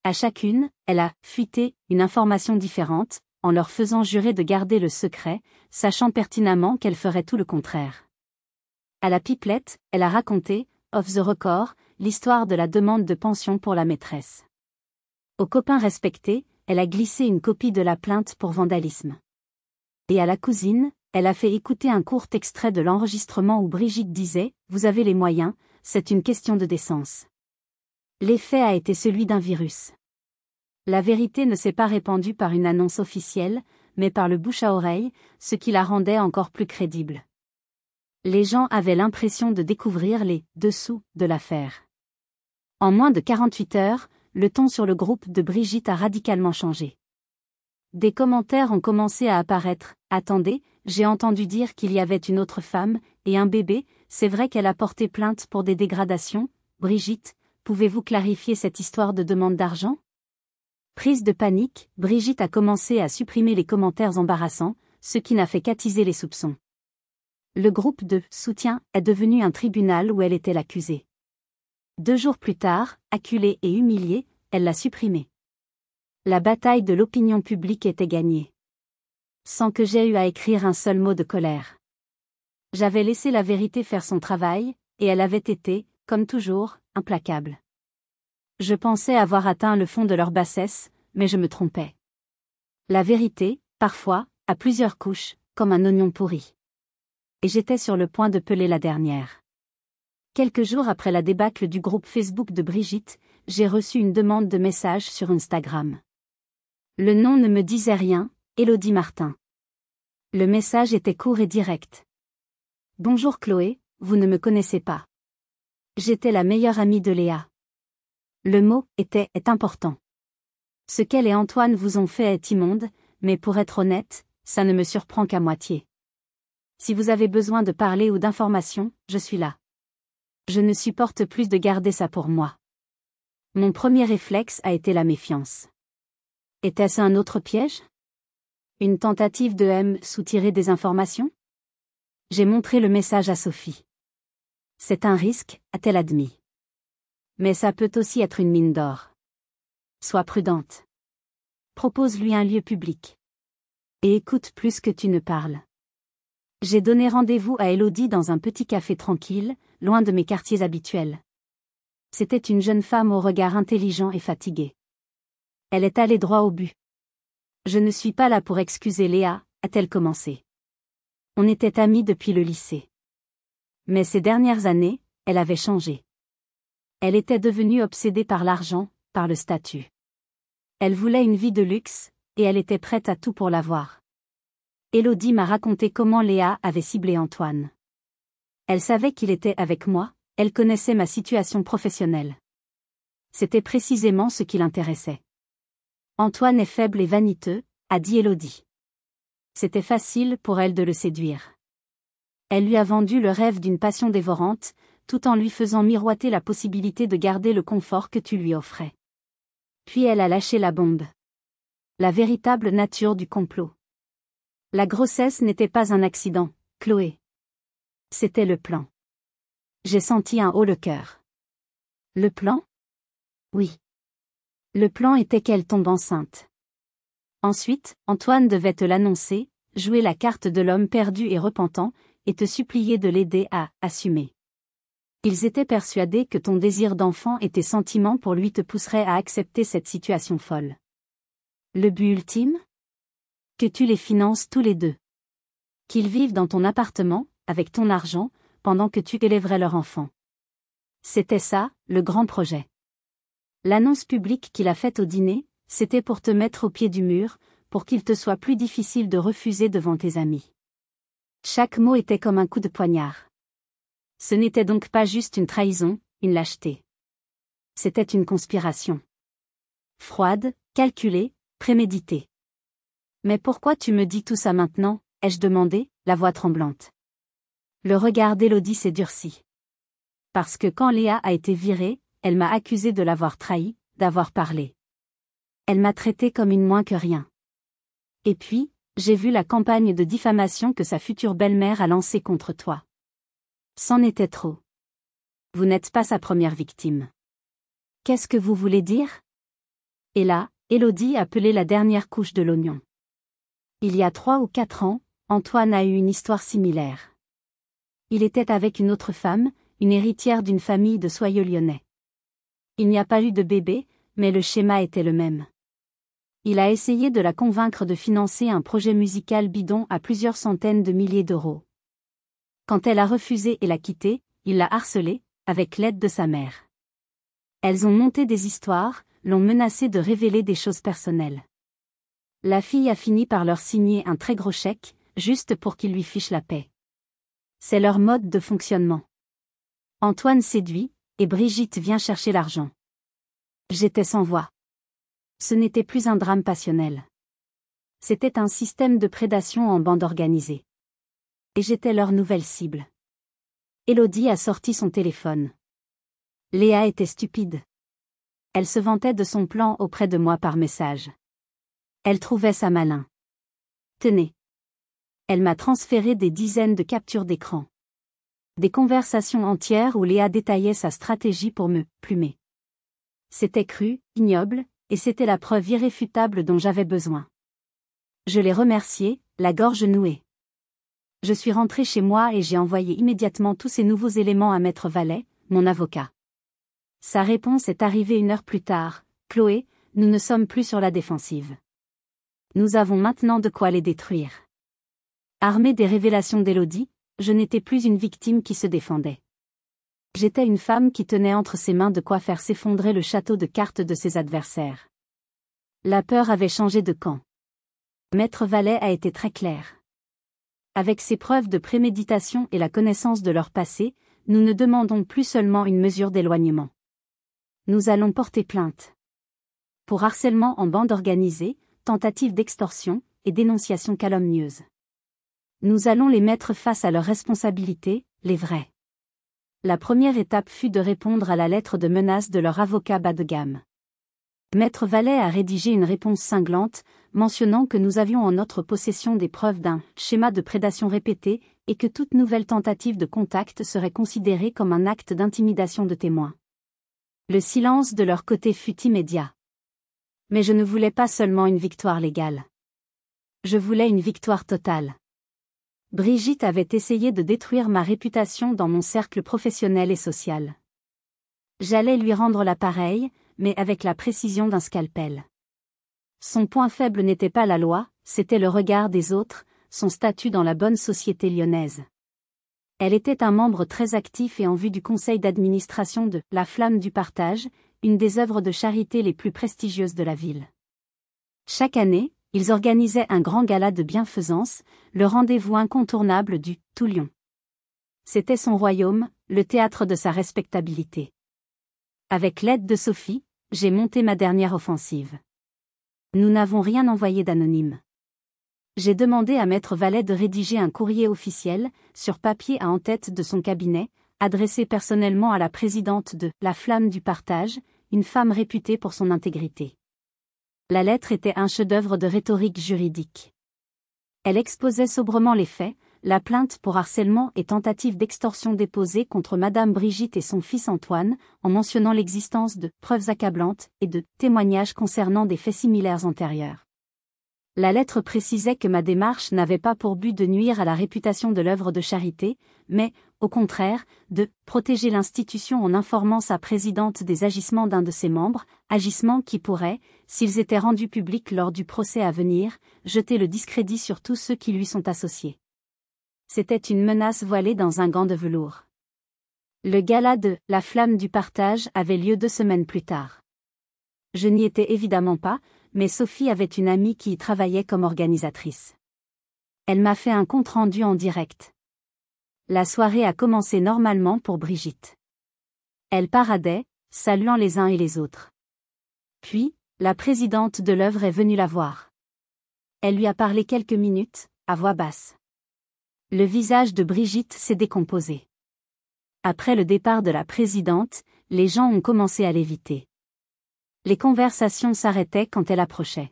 À chacune, elle a fuité une information différente, en leur faisant jurer de garder le secret, sachant pertinemment qu'elle ferait tout le contraire. À la pipelette, elle a raconté, off the record, l'histoire de la demande de pension pour la maîtresse. Aux copains respectés, elle a glissé une copie de la plainte pour vandalisme. Et à la cousine, elle a fait écouter un court extrait de l'enregistrement où Brigitte disait « Vous avez les moyens, c'est une question de décence ». L'effet a été celui d'un virus. La vérité ne s'est pas répandue par une annonce officielle, mais par le bouche à oreille, ce qui la rendait encore plus crédible. Les gens avaient l'impression de découvrir les « dessous » de l'affaire. En moins de 48 heures, le ton sur le groupe de Brigitte a radicalement changé. Des commentaires ont commencé à apparaître. « Attendez, j'ai entendu dire qu'il y avait une autre femme, et un bébé, c'est vrai qu'elle a porté plainte pour des dégradations. Brigitte, pouvez-vous clarifier cette histoire de demande d'argent ?» Prise de panique, Brigitte a commencé à supprimer les commentaires embarrassants, ce qui n'a fait qu'attiser les soupçons. Le groupe de soutien est devenu un tribunal où elle était l'accusée. 2 jours plus tard, acculée et humiliée, elle l'a supprimé. La bataille de l'opinion publique était gagnée. Sans que j'aie eu à écrire un seul mot de colère. J'avais laissé la vérité faire son travail, et elle avait été, comme toujours, implacable. Je pensais avoir atteint le fond de leur bassesse, mais je me trompais. La vérité, parfois, a plusieurs couches, comme un oignon pourri. Et j'étais sur le point de peler la dernière. Quelques jours après la débâcle du groupe Facebook de Brigitte, j'ai reçu une demande de message sur Instagram. Le nom ne me disait rien, Élodie Martin. Le message était court et direct. « Bonjour Chloé, vous ne me connaissez pas. J'étais la meilleure amie de Léa. » Le mot « était » est important. Ce qu'elle et Antoine vous ont fait est immonde, mais pour être honnête, ça ne me surprend qu'à moitié. Si vous avez besoin de parler ou d'informations, je suis là. Je ne supporte plus de garder ça pour moi. Mon premier réflexe a été la méfiance. Était-ce un autre piège? Une tentative de soutirer des informations? J'ai montré le message à Sophie. C'est un risque, a-t-elle admis. Mais ça peut aussi être une mine d'or. Sois prudente. Propose-lui un lieu public. Et écoute plus que tu ne parles. J'ai donné rendez-vous à Élodie dans un petit café tranquille, loin de mes quartiers habituels. C'était une jeune femme au regard intelligent et fatigué. Elle est allée droit au but. Je ne suis pas là pour excuser Léa, a-t-elle commencé. On était amis depuis le lycée. Mais ces dernières années, elle avait changé. Elle était devenue obsédée par l'argent, par le statut. Elle voulait une vie de luxe, et elle était prête à tout pour l'avoir. Élodie m'a raconté comment Léa avait ciblé Antoine. Elle savait qu'il était avec moi, elle connaissait ma situation professionnelle. C'était précisément ce qui l'intéressait. Antoine est faible et vaniteux, a dit Élodie. C'était facile pour elle de le séduire. Elle lui a vendu le rêve d'une passion dévorante, tout en lui faisant miroiter la possibilité de garder le confort que tu lui offrais. Puis elle a lâché la bombe. La véritable nature du complot. La grossesse n'était pas un accident, Chloé. C'était le plan. J'ai senti un haut le cœur. Le plan? Oui. Le plan était qu'elle tombe enceinte. Ensuite, Antoine devait te l'annoncer, jouer la carte de l'homme perdu et repentant, et te supplier de l'aider à assumer. Ils étaient persuadés que ton désir d'enfant et tes sentiments pour lui te pousseraient à accepter cette situation folle. Le but ultime? Que tu les finances tous les deux. Qu'ils vivent dans ton appartement, avec ton argent, pendant que tu élèverais leur enfant. C'était ça, le grand projet. L'annonce publique qu'il a faite au dîner, c'était pour te mettre au pied du mur, pour qu'il te soit plus difficile de refuser devant tes amis. Chaque mot était comme un coup de poignard. Ce n'était donc pas juste une trahison, une lâcheté. C'était une conspiration. Froide, calculée, préméditée. Mais pourquoi tu me dis tout ça maintenant, ai-je demandé, la voix tremblante. Le regard d'Élodie s'est durci. Parce que quand Léa a été virée, elle m'a accusé de l'avoir trahi, d'avoir parlé. Elle m'a traité comme une moins que rien. Et puis, j'ai vu la campagne de diffamation que sa future belle-mère a lancée contre toi. C'en était trop. Vous n'êtes pas sa première victime. Qu'est-ce que vous voulez dire? Et là, Élodie a pelé la dernière couche de l'oignon. Il y a 3 ou 4 ans, Antoine a eu une histoire similaire. Il était avec une autre femme, une héritière d'une famille de soyeux lyonnais. Il n'y a pas eu de bébé, Mais le schéma était le même. Il a essayé de la convaincre de financer un projet musical bidon à plusieurs centaines de milliers d'euros. Quand elle a refusé et l'a quitté, il l'a harcelée, avec l'aide de sa mère. Elles ont monté des histoires, l'ont menacée de révéler des choses personnelles. La fille a fini par leur signer un très gros chèque, juste pour qu'ils lui fichent la paix. C'est leur mode de fonctionnement. Antoine séduit, et Brigitte vient chercher l'argent. J'étais sans voix. Ce n'était plus un drame passionnel. C'était un système de prédation en bande organisée. Et j'étais leur nouvelle cible. Élodie a sorti son téléphone. Léa était stupide. Elle se vantait de son plan auprès de moi par message. Elle trouvait ça malin. Tenez. Elle m'a transféré des dizaines de captures d'écran. Des conversations entières où Léa détaillait sa stratégie pour me plumer. C'était cru, ignoble, et c'était la preuve irréfutable dont j'avais besoin. Je l'ai remerciée, la gorge nouée. Je suis rentrée chez moi et j'ai envoyé immédiatement tous ces nouveaux éléments à Maître Vallet, mon avocat. Sa réponse est arrivée 1 heure plus tard. Chloé, nous ne sommes plus sur la défensive. Nous avons maintenant de quoi les détruire. Armée des révélations d'Élodie, je n'étais plus une victime qui se défendait. J'étais une femme qui tenait entre ses mains de quoi faire s'effondrer le château de cartes de ses adversaires. La peur avait changé de camp. Maître Vallet a été très clair. Avec ses preuves de préméditation et la connaissance de leur passé, nous ne demandons plus seulement une mesure d'éloignement. Nous allons porter plainte. Pour harcèlement en bande organisée, tentative d'extorsion et dénonciation calomnieuse. Nous allons les mettre face à leurs responsabilités, les vrais. La première étape fut de répondre à la lettre de menace de leur avocat bas de gamme. Maître Vallet a rédigé une réponse cinglante, mentionnant que nous avions en notre possession des preuves d'un schéma de prédation répété et que toute nouvelle tentative de contact serait considérée comme un acte d'intimidation de témoins. Le silence de leur côté fut immédiat. Mais je ne voulais pas seulement une victoire légale. Je voulais une victoire totale. Brigitte avait essayé de détruire ma réputation dans mon cercle professionnel et social. J'allais lui rendre l'appareil, mais avec la précision d'un scalpel. Son point faible n'était pas la loi, c'était le regard des autres, son statut dans la bonne société lyonnaise. Elle était un membre très actif et en vue du conseil d'administration de La Flamme du Partage, une des œuvres de charité les plus prestigieuses de la ville. Chaque année, ils organisaient un grand gala de bienfaisance, le rendez-vous incontournable du Tout Lyon. C'était son royaume, le théâtre de sa respectabilité. Avec l'aide de Sophie, j'ai monté ma dernière offensive. Nous n'avons rien envoyé d'anonyme. J'ai demandé à Maître Vallet de rédiger un courrier officiel, sur papier à en-tête de son cabinet, adressé personnellement à la présidente de La Flamme du Partage, une femme réputée pour son intégrité. La lettre était un chef-d'œuvre de rhétorique juridique. Elle exposait sobrement les faits, la plainte pour harcèlement et tentative d'extorsion déposée contre Madame Brigitte et son fils Antoine, en mentionnant l'existence de preuves accablantes et de témoignages concernant des faits similaires antérieurs. La lettre précisait que ma démarche n'avait pas pour but de nuire à la réputation de l'œuvre de charité, mais, au contraire, de protéger l'institution en informant sa présidente des agissements d'un de ses membres, agissements qui pourraient, s'ils étaient rendus publics lors du procès à venir, jeter le discrédit sur tous ceux qui lui sont associés. C'était une menace voilée dans un gant de velours. Le gala de La Flamme du Partage avait lieu 2 semaines plus tard. Je n'y étais évidemment pas, mais Sophie avait une amie qui y travaillait comme organisatrice. Elle m'a fait un compte-rendu en direct. La soirée a commencé normalement pour Brigitte. Elle paradait, saluant les uns et les autres. Puis, la présidente de l'œuvre est venue la voir. Elle lui a parlé quelques minutes, à voix basse. Le visage de Brigitte s'est décomposé. Après le départ de la présidente, les gens ont commencé à l'éviter. Les conversations s'arrêtaient quand elle approchait.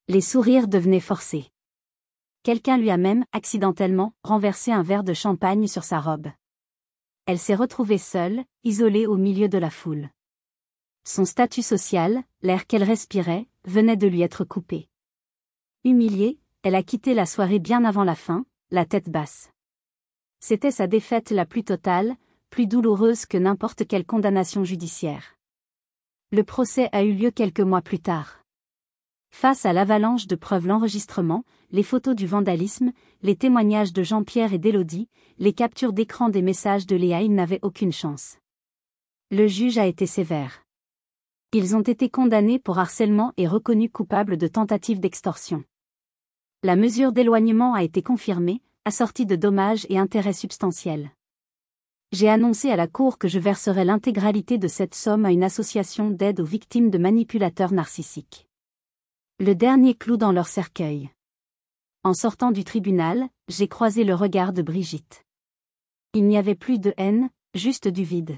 Les sourires devenaient forcés. Quelqu'un lui a même, accidentellement, renversé un verre de champagne sur sa robe. Elle s'est retrouvée seule, isolée au milieu de la foule. Son statut social, l'air qu'elle respirait, venait de lui être coupé. Humiliée, elle a quitté la soirée bien avant la fin, la tête basse. C'était sa défaite la plus totale, plus douloureuse que n'importe quelle condamnation judiciaire. Le procès a eu lieu quelques mois plus tard. Face à l'avalanche de preuves, l'enregistrement, les photos du vandalisme, les témoignages de Jean-Pierre et d'Élodie, les captures d'écran des messages de Léa, ils n'avaient aucune chance. Le juge a été sévère. Ils ont été condamnés pour harcèlement et reconnus coupables de tentative d'extorsion. La mesure d'éloignement a été confirmée, assortie de dommages et intérêts substantiels. J'ai annoncé à la Cour que je verserai l'intégralité de cette somme à une association d'aide aux victimes de manipulateurs narcissiques. Le dernier clou dans leur cercueil. En sortant du tribunal, j'ai croisé le regard de Brigitte. Il n'y avait plus de haine, juste du vide.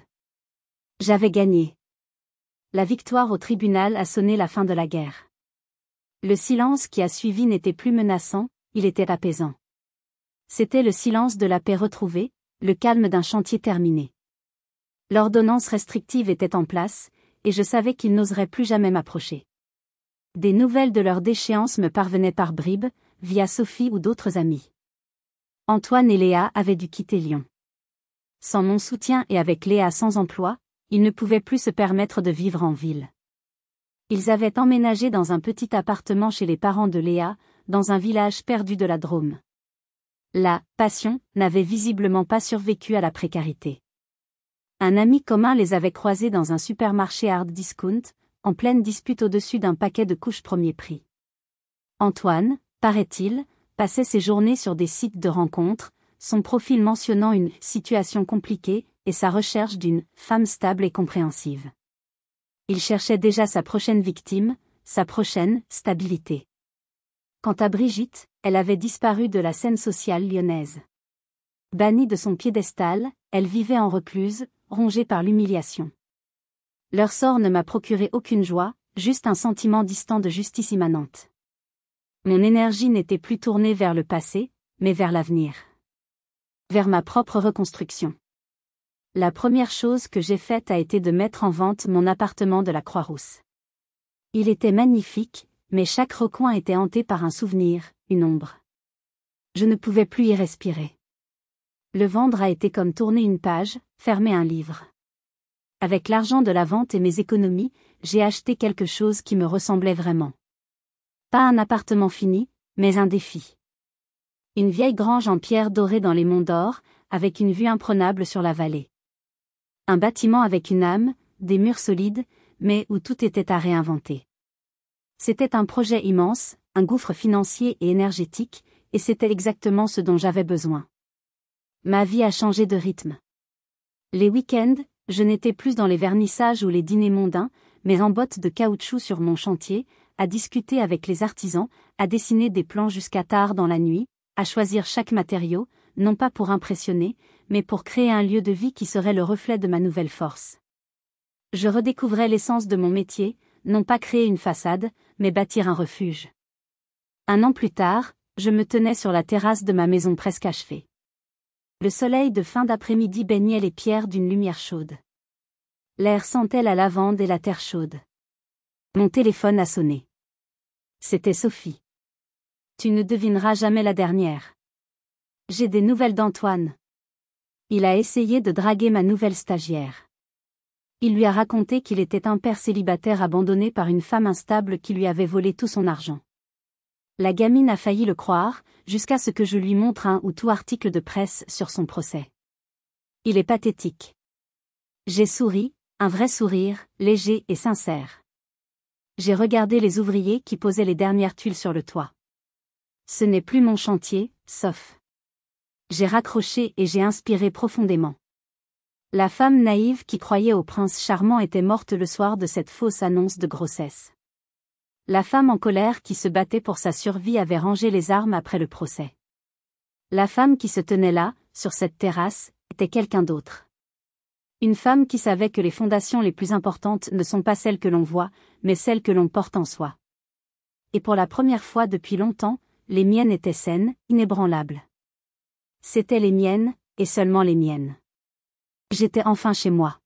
J'avais gagné. La victoire au tribunal a sonné la fin de la guerre. Le silence qui a suivi n'était plus menaçant, il était apaisant. C'était le silence de la paix retrouvée, le calme d'un chantier terminé. L'ordonnance restrictive était en place, et je savais qu'ils n'oseraient plus jamais m'approcher. Des nouvelles de leur déchéance me parvenaient par bribes, via Sophie ou d'autres amis. Antoine et Léa avaient dû quitter Lyon. Sans mon soutien et avec Léa sans emploi, ils ne pouvaient plus se permettre de vivre en ville. Ils avaient emménagé dans un petit appartement chez les parents de Léa, dans un village perdu de la Drôme. La passion n'avait visiblement pas survécu à la précarité. Un ami commun les avait croisés dans un supermarché hard discount, en pleine dispute au-dessus d'un paquet de couches premier prix. Antoine, paraît-il, passait ses journées sur des sites de rencontres, son profil mentionnant une situation compliquée et sa recherche d'une femme stable et compréhensive. Il cherchait déjà sa prochaine victime, sa prochaine stabilité. Quant à Brigitte, elle avait disparu de la scène sociale lyonnaise. Bannie de son piédestal, elle vivait en recluse, rongée par l'humiliation. Leur sort ne m'a procuré aucune joie, juste un sentiment distant de justice immanente. Mon énergie n'était plus tournée vers le passé, mais vers l'avenir. Vers ma propre reconstruction. La première chose que j'ai faite a été de mettre en vente mon appartement de la Croix-Rousse. Il était magnifique, mais chaque recoin était hanté par un souvenir, une ombre. Je ne pouvais plus y respirer. Le vendre a été comme tourner une page, fermer un livre. Avec l'argent de la vente et mes économies, j'ai acheté quelque chose qui me ressemblait vraiment. Pas un appartement fini, mais un défi. Une vieille grange en pierre dorée dans les monts d'Or, avec une vue imprenable sur la vallée. Un bâtiment avec une âme, des murs solides, mais où tout était à réinventer. C'était un projet immense, un gouffre financier et énergétique, et c'était exactement ce dont j'avais besoin. Ma vie a changé de rythme. Les week-ends, je n'étais plus dans les vernissages ou les dîners mondains, mais en bottes de caoutchouc sur mon chantier, à discuter avec les artisans, à dessiner des plans jusqu'à tard dans la nuit, à choisir chaque matériau, non pas pour impressionner, mais pour créer un lieu de vie qui serait le reflet de ma nouvelle force. Je redécouvrais l'essence de mon métier, non pas créer une façade, mais bâtir un refuge. 1 an plus tard, je me tenais sur la terrasse de ma maison presque achevée. Le soleil de fin d'après-midi baignait les pierres d'une lumière chaude. L'air sentait la lavande et la terre chaude. Mon téléphone a sonné. C'était Sophie. Tu ne devineras jamais la dernière. J'ai des nouvelles d'Antoine. Il a essayé de draguer ma nouvelle stagiaire. Il lui a raconté qu'il était un père célibataire abandonné par une femme instable qui lui avait volé tout son argent. La gamine a failli le croire, jusqu'à ce que je lui montre un ou tout article de presse sur son procès. Il est pathétique. J'ai souri, un vrai sourire, léger et sincère. J'ai regardé les ouvriers qui posaient les dernières tuiles sur le toit. Ce n'est plus mon chantier, sauf. J'ai raccroché et j'ai inspiré profondément. La femme naïve qui croyait au prince charmant était morte le soir de cette fausse annonce de grossesse. La femme en colère qui se battait pour sa survie avait rangé les armes après le procès. La femme qui se tenait là, sur cette terrasse, était quelqu'un d'autre. Une femme qui savait que les fondations les plus importantes ne sont pas celles que l'on voit, mais celles que l'on porte en soi. Et pour la première fois depuis longtemps, les miennes étaient saines, inébranlables. C'étaient les miennes, et seulement les miennes. J'étais enfin chez moi.